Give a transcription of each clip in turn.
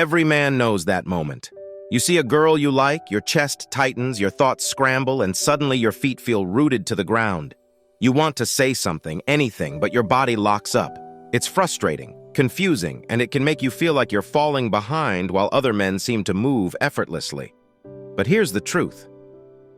Every man knows that moment. You see a girl you like, your chest tightens, your thoughts scramble, and suddenly your feet feel rooted to the ground. You want to say something, anything, but your body locks up. It's frustrating, confusing, and it can make you feel like you're falling behind while other men seem to move effortlessly. But here's the truth.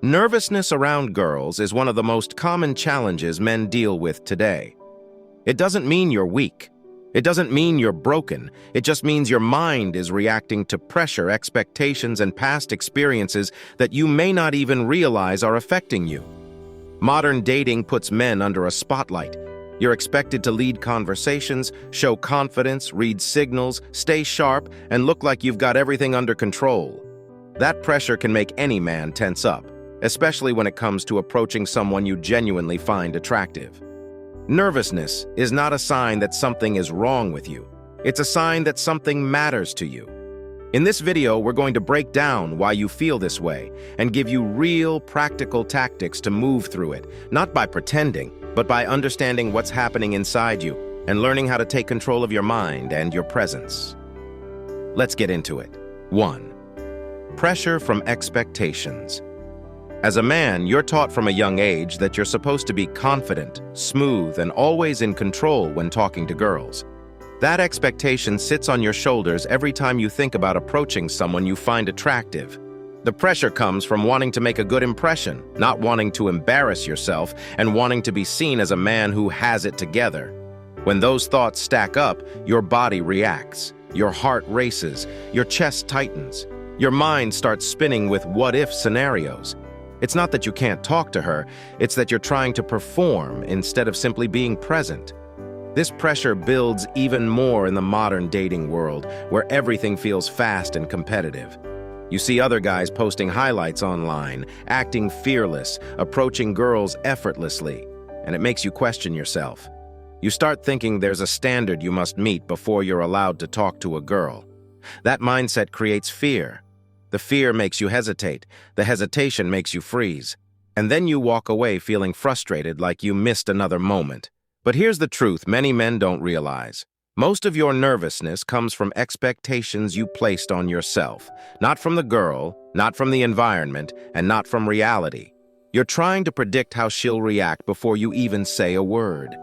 Nervousness around girls is one of the most common challenges men deal with today. It doesn't mean you're weak. It doesn't mean you're broken. It just means your mind is reacting to pressure, expectations, and past experiences that you may not even realize are affecting you. Modern dating puts men under a spotlight. You're expected to lead conversations, show confidence, read signals, stay sharp, and look like you've got everything under control. That pressure can make any man tense up, especially when it comes to approaching someone you genuinely find attractive. Nervousness is not a sign that something is wrong with you. It's a sign that something matters to you. In this video, we're going to break down why you feel this way and give you real, practical tactics to move through it, not by pretending, but by understanding what's happening inside you and learning how to take control of your mind and your presence. Let's get into it. 1. Pressure from expectations. As a man, you're taught from a young age that you're supposed to be confident, smooth, and always in control when talking to girls. That expectation sits on your shoulders every time you think about approaching someone you find attractive. The pressure comes from wanting to make a good impression, not wanting to embarrass yourself, and wanting to be seen as a man who has it together. When those thoughts stack up, your body reacts. Your heart races. Your chest tightens. Your mind starts spinning with what-if scenarios. It's not that you can't talk to her, it's that you're trying to perform instead of simply being present. This pressure builds even more in the modern dating world, where everything feels fast and competitive. You see other guys posting highlights online, acting fearless, approaching girls effortlessly, and it makes you question yourself. You start thinking there's a standard you must meet before you're allowed to talk to a girl. That mindset creates fear. The fear makes you hesitate, the hesitation makes you freeze, and then you walk away feeling frustrated like you missed another moment. But here's the truth many men don't realize. Most of your nervousness comes from expectations you placed on yourself, not from the girl, not from the environment, and not from reality. You're trying to predict how she'll react before you even say a word.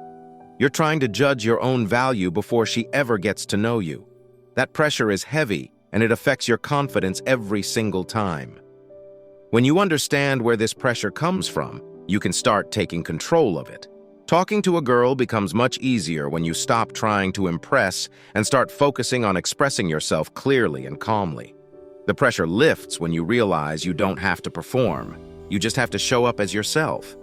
You're trying to judge your own value before she ever gets to know you. That pressure is heavy, and it affects your confidence every single time. When you understand where this pressure comes from, you can start taking control of it. Talking to a girl becomes much easier when you stop trying to impress and start focusing on expressing yourself clearly and calmly. The pressure lifts when you realize you don't have to perform. You just have to show up as yourself.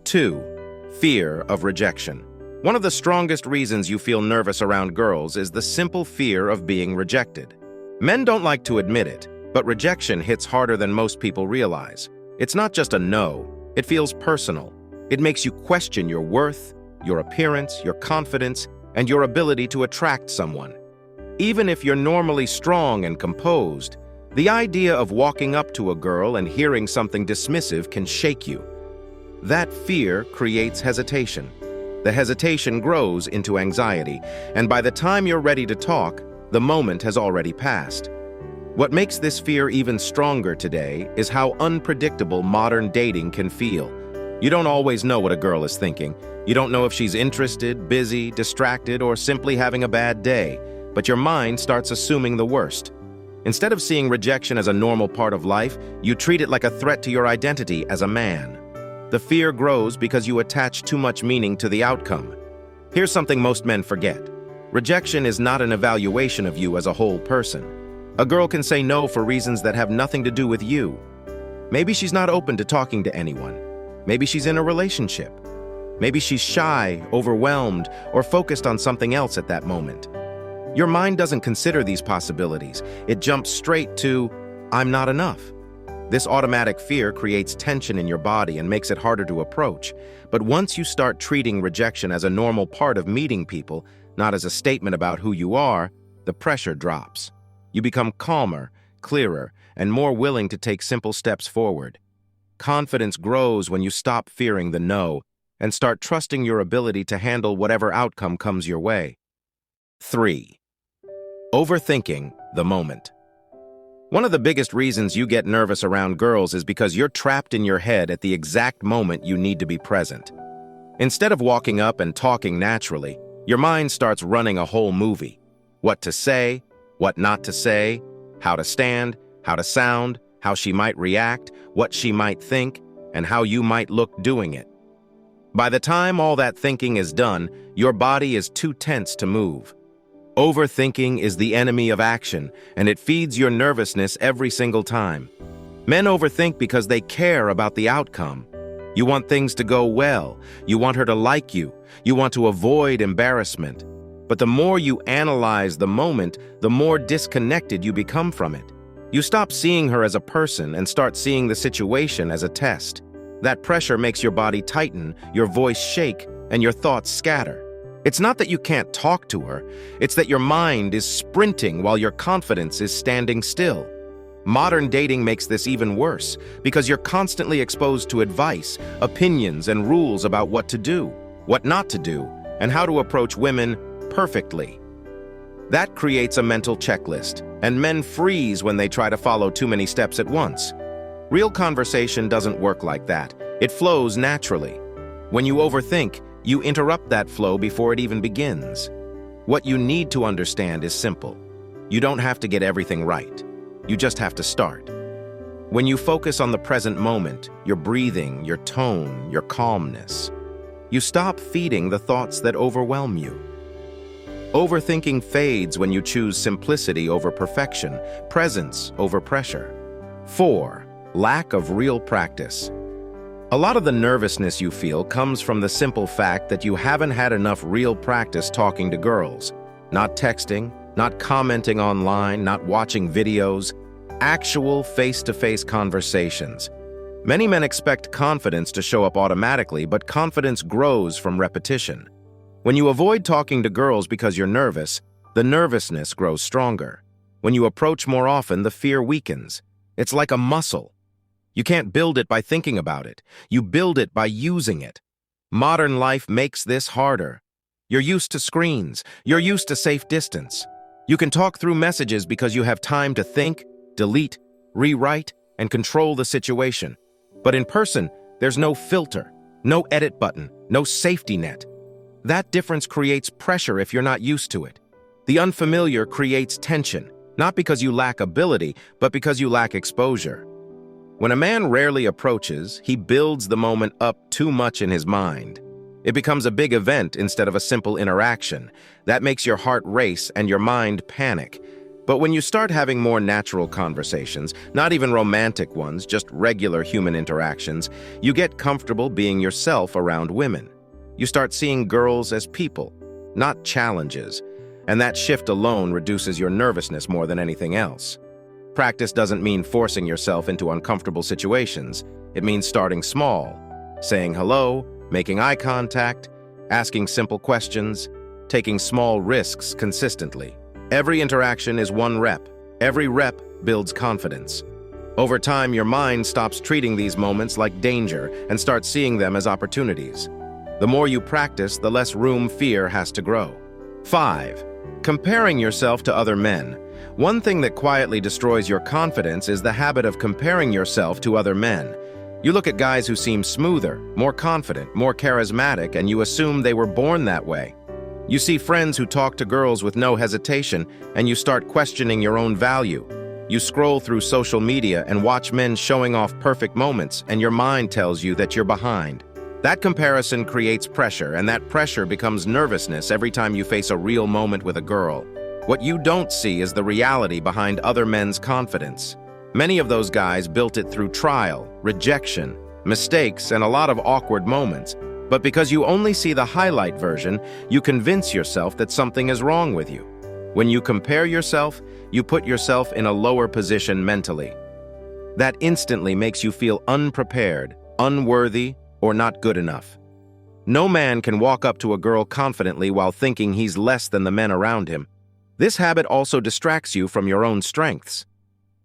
2. Fear of rejection. One of the strongest reasons you feel nervous around girls is the simple fear of being rejected. Men don't like to admit it, but rejection hits harder than most people realize. It's not just a no, it feels personal. It makes you question your worth, your appearance, your confidence, and your ability to attract someone. Even if you're normally strong and composed, the idea of walking up to a girl and hearing something dismissive can shake you. That fear creates hesitation. The hesitation grows into anxiety, and by the time you're ready to talk, the moment has already passed. What makes this fear even stronger today is how unpredictable modern dating can feel. You don't always know what a girl is thinking. You don't know if she's interested, busy, distracted, or simply having a bad day, but your mind starts assuming the worst. Instead of seeing rejection as a normal part of life, you treat it like a threat to your identity as a man. The fear grows because you attach too much meaning to the outcome. Here's something most men forget. Rejection is not an evaluation of you as a whole person. A girl can say no for reasons that have nothing to do with you. Maybe she's not open to talking to anyone. Maybe she's in a relationship. Maybe she's shy, overwhelmed, or focused on something else at that moment. Your mind doesn't consider these possibilities. It jumps straight to, "I'm not enough." This automatic fear creates tension in your body and makes it harder to approach. But once you start treating rejection as a normal part of meeting people, not as a statement about who you are, the pressure drops. You become calmer, clearer, and more willing to take simple steps forward. Confidence grows when you stop fearing the no and start trusting your ability to handle whatever outcome comes your way. 3. Overthinking the moment. One of the biggest reasons you get nervous around girls is because you're trapped in your head at the exact moment you need to be present. Instead of walking up and talking naturally, your mind starts running a whole movie. What to say, what not to say, how to stand, how to sound, how she might react, what she might think, and how you might look doing it. By the time all that thinking is done, your body is too tense to move. Overthinking is the enemy of action, and it feeds your nervousness every single time. Men overthink because they care about the outcome. You want things to go well. You want her to like you. You want to avoid embarrassment. But the more you analyze the moment, the more disconnected you become from it. You stop seeing her as a person and start seeing the situation as a test. That pressure makes your body tighten, your voice shake, and your thoughts scatter. It's not that you can't talk to her, it's that your mind is sprinting while your confidence is standing still. Modern dating makes this even worse because you're constantly exposed to advice, opinions, and rules about what to do, what not to do, and how to approach women perfectly. That creates a mental checklist, and men freeze when they try to follow too many steps at once. Real conversation doesn't work like that. It flows naturally. When you overthink, you interrupt that flow before it even begins. What you need to understand is simple. You don't have to get everything right. You just have to start. When you focus on the present moment, your breathing, your tone, your calmness, you stop feeding the thoughts that overwhelm you. Overthinking fades when you choose simplicity over perfection, presence over pressure. 4. Lack of real practice. A lot of the nervousness you feel comes from the simple fact that you haven't had enough real practice talking to girls. Not texting, not commenting online, not watching videos. Actual face-to-face conversations. Many men expect confidence to show up automatically, but confidence grows from repetition. When you avoid talking to girls because you're nervous, the nervousness grows stronger. When you approach more often, the fear weakens. It's like a muscle. You can't build it by thinking about it. You build it by using it. Modern life makes this harder. You're used to screens. You're used to safe distance. You can talk through messages because you have time to think, delete, rewrite, and control the situation. But in person, there's no filter, no edit button, no safety net. That difference creates pressure if you're not used to it. The unfamiliar creates tension, not because you lack ability, but because you lack exposure. When a man rarely approaches, he builds the moment up too much in his mind. It becomes a big event instead of a simple interaction. That makes your heart race and your mind panic. But when you start having more natural conversations, not even romantic ones, just regular human interactions, you get comfortable being yourself around women. You start seeing girls as people, not challenges, and that shift alone reduces your nervousness more than anything else. Practice doesn't mean forcing yourself into uncomfortable situations. It means starting small, saying hello, making eye contact, asking simple questions, taking small risks consistently. Every interaction is one rep. Every rep builds confidence. Over time, your mind stops treating these moments like danger and starts seeing them as opportunities. The more you practice, the less room fear has to grow. 5. Comparing yourself to other men. One thing that quietly destroys your confidence is the habit of comparing yourself to other men. You look at guys who seem smoother, more confident, more charismatic, and you assume they were born that way. You see friends who talk to girls with no hesitation, and you start questioning your own value. You scroll through social media and watch men showing off perfect moments, and your mind tells you that you're behind. That comparison creates pressure, and that pressure becomes nervousness every time you face a real moment with a girl. What you don't see is the reality behind other men's confidence. Many of those guys built it through trial, rejection, mistakes, and a lot of awkward moments. But because you only see the highlight version, you convince yourself that something is wrong with you. When you compare yourself, you put yourself in a lower position mentally. That instantly makes you feel unprepared, unworthy, or not good enough. No man can walk up to a girl confidently while thinking he's less than the men around him. This habit also distracts you from your own strengths.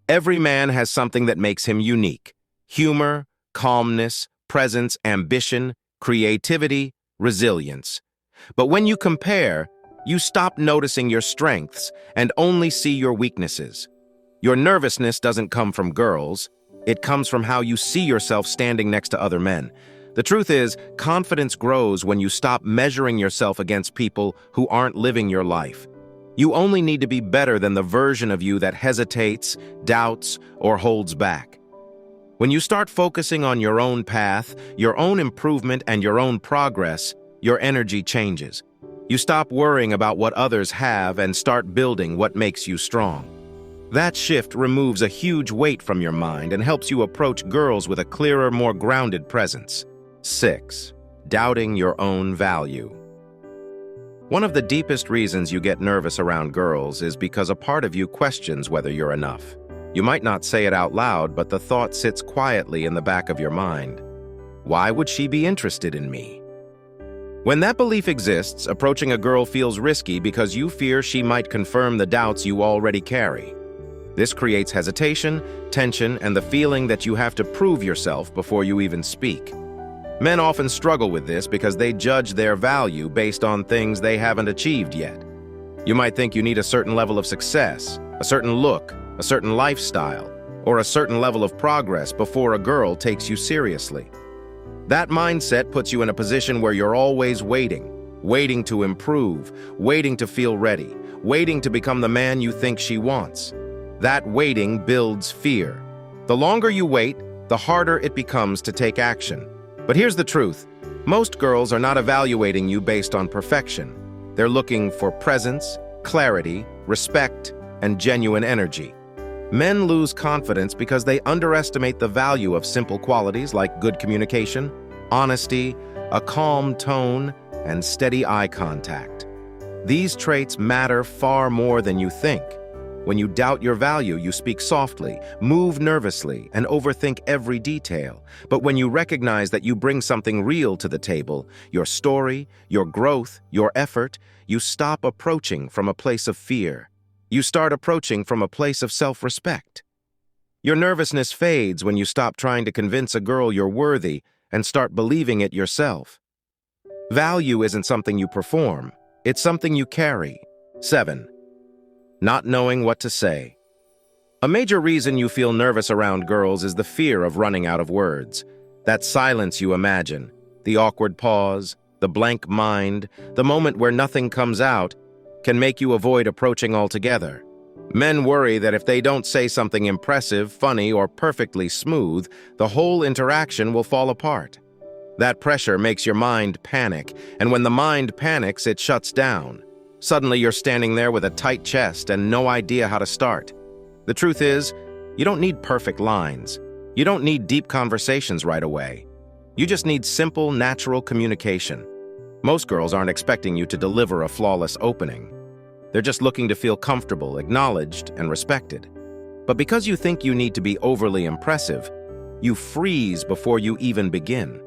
Every man has something that makes him unique: humor, calmness, presence, ambition, creativity, resilience. But when you compare, You stop noticing your strengths and only see your weaknesses. Your nervousness doesn't come from girls. It comes from how you see yourself standing next to other men. The truth is, confidence grows when you stop measuring yourself against people who aren't living your life. You only need to be better than the version of you that hesitates, doubts, or holds back. When you start focusing on your own path, your own improvement, and your own progress, your energy changes. You stop worrying about what others have and start building what makes you strong. That shift removes a huge weight from your mind and helps you approach girls with a clearer, more grounded presence. 6. Doubting your own value. One of the deepest reasons you get nervous around girls is because a part of you questions whether you're enough. You might not say it out loud, but the thought sits quietly in the back of your mind. Why would she be interested in me? When that belief exists, approaching a girl feels risky because you fear she might confirm the doubts you already carry. This creates hesitation, tension, and the feeling that you have to prove yourself before you even speak. Men often struggle with this because they judge their value based on things they haven't achieved yet. You might think you need a certain level of success, a certain look, a certain lifestyle, or a certain level of progress before a girl takes you seriously. That mindset puts you in a position where you're always waiting to improve, waiting to feel ready, waiting to become the man you think she wants. That waiting builds fear. The longer you wait, the harder it becomes to take action. But here's the truth. Most girls are not evaluating you based on perfection. They're looking for presence, clarity, respect, and genuine energy. Men lose confidence because they underestimate the value of simple qualities like good communication, honesty, a calm tone, and steady eye contact. These traits matter far more than you think. When you doubt your value, you speak softly, move nervously, and overthink every detail. But when you recognize that you bring something real to the table, your story, your growth, your effort, you stop approaching from a place of fear. You start approaching from a place of self-respect. Your nervousness fades when you stop trying to convince a girl you're worthy and start believing it yourself. Value isn't something you perform, it's something you carry. 7. Not knowing what to say. A major reason you feel nervous around girls is the fear of running out of words. That silence you imagine, the awkward pause, the blank mind, the moment where nothing comes out, can make you avoid approaching altogether. Men worry that if they don't say something impressive, funny, or perfectly smooth, the whole interaction will fall apart. That pressure makes your mind panic, and when the mind panics, it shuts down. Suddenly you're standing there with a tight chest and no idea how to start. The truth is, you don't need perfect lines. You don't need deep conversations right away. You just need simple, natural communication. Most girls aren't expecting you to deliver a flawless opening. They're just looking to feel comfortable, acknowledged, and respected. But because you think you need to be overly impressive, you freeze before you even begin.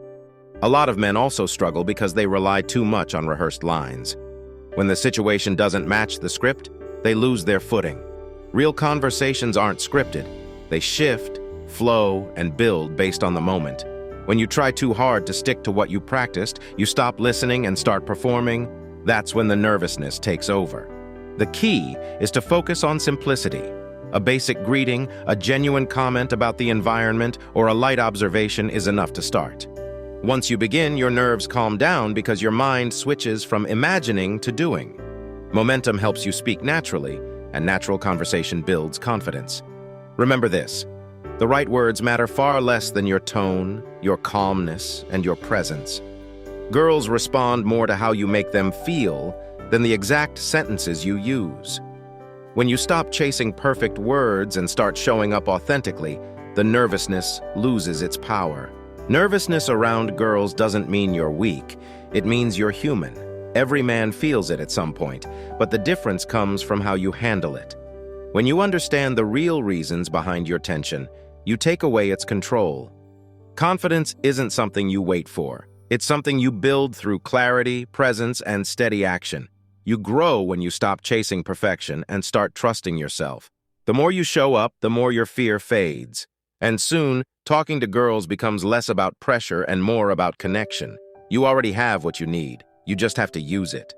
A lot of men also struggle because they rely too much on rehearsed lines. When the situation doesn't match the script, they lose their footing. Real conversations aren't scripted. They shift, flow, and build based on the moment. When you try too hard to stick to what you practiced, you stop listening and start performing. That's when the nervousness takes over. The key is to focus on simplicity. A basic greeting, a genuine comment about the environment, or a light observation is enough to start. Once you begin, your nerves calm down because your mind switches from imagining to doing. Momentum helps you speak naturally, and natural conversation builds confidence. Remember this: the right words matter far less than your tone, your calmness, and your presence. Girls respond more to how you make them feel than the exact sentences you use. When you stop chasing perfect words and start showing up authentically, the nervousness loses its power. Nervousness around girls doesn't mean you're weak. It means you're human. Every man feels it at some point, but the difference comes from how you handle it. When you understand the real reasons behind your tension, you take away its control. Confidence isn't something you wait for. It's something you build through clarity, presence, and steady action. You grow when you stop chasing perfection and start trusting yourself. The more you show up, the more your fear fades. And soon, talking to girls becomes less about pressure and more about connection. You already have what you need. You just have to use it.